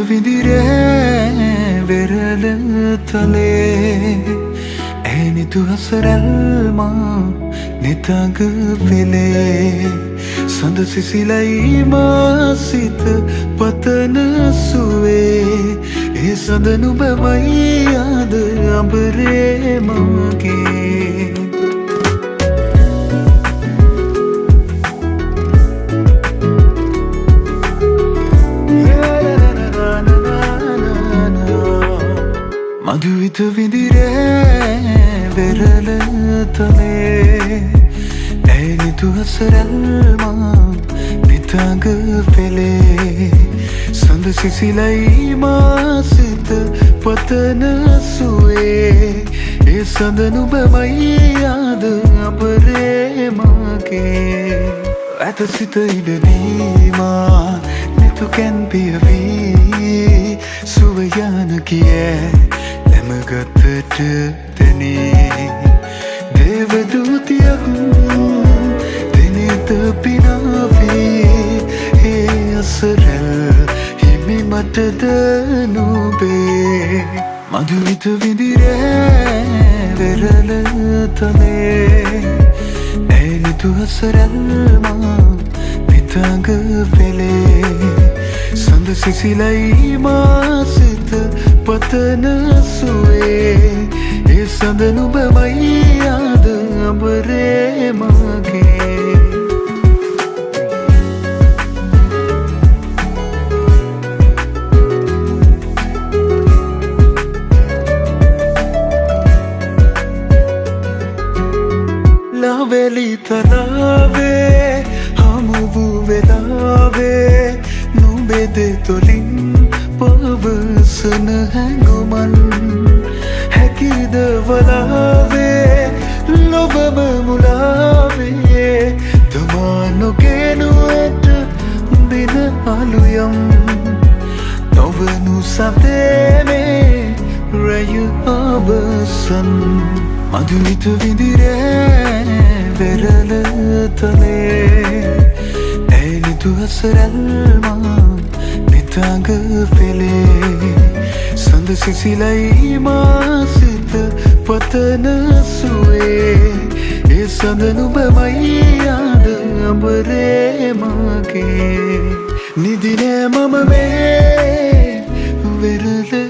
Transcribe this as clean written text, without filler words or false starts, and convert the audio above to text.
විඳිරේ වෙරළ තලේ ඇනිතු හසරල්මා නිතඟ පෙළේ සඳ සිසිලයි මා සිත පතන සුවේ ඒ සඳ නුඹමයි ආද අඹරේ මගේ මధుවිත විඳිරේ වෙරළ තලේ ඇනිතු හසරල්මා නිතඟ පෙළේ සඳ සිසිලයි මා සිත පතන සුවේ ඒ සඳ නුඹමයි ආද අඹරේ මගේ ඇත සිත ඉඩදීමා නෙතු කැන් පියවී සුව යන කියේ ගතට දෙනේ දේවදූතියක් දෙනෙත පිනාවේ ඒ අසරල් හිමි මටද නුබේ මధుවිත විඳිරේ වෙරළ තලේ ඇනිතු හසරල්මා නිතඟ පෙළේ සඳ සිසිලයි මා සිත පතන සුවේ ඒ සඳ නුඹමයි ආද අඹරේ මගේ ලාවැලි තලාවේ හමු වූ වෙලාවේ නුඹෙද තොලින් පවසන හැඟුමන් හැකිද වලාවේ ලොබම මුලාවේ තමා නොගෙනු ඇත බින අලුයම් නොවනු සතේනේ රැය අවසන් මధුවිත විඳිරේ වෙරළ තලේ ඇනිතු හසරල්මා නිතඟ පෙළේ සඳ සිසිලයි මා සිත පතන සුවේ ඒ සඳ නුඹමයි ආද අඹරේ මගේ නිදිනෑ මම මේ වෙරළ